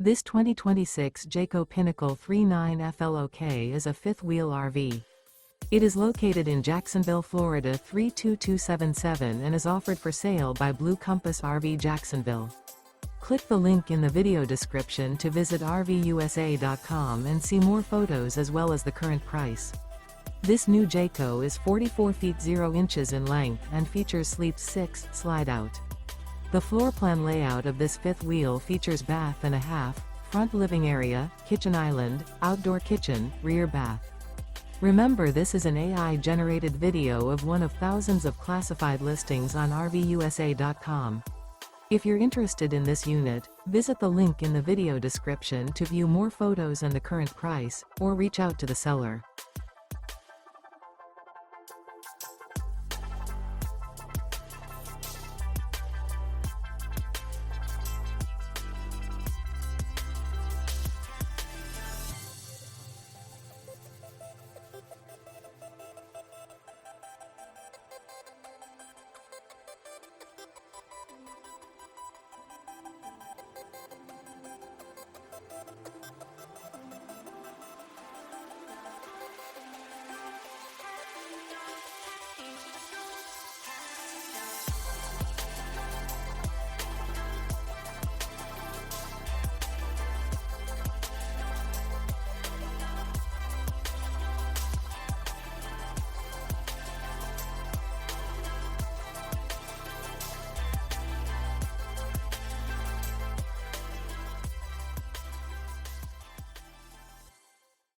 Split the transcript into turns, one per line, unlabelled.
This 2026 Jayco Pinnacle 39FLOK is a fifth-wheel RV. It is located in Jacksonville, Florida 32277 and is offered for sale by Blue Compass RV Jacksonville. Click the link in the video description to visit RVUSA.com and see more photos as well as the current price. This new Jayco is 44 feet 0 inches in length and features Sleep 6 Slideout. The floor plan layout of this fifth wheel features bath and a half, front living area, kitchen island, outdoor kitchen, rear bath. Remember, this is an AI-generated video of one of thousands of classified listings on RVUSA.com. If you're interested in this unit, visit the link in the video description to view more photos and the current price, or reach out to the seller.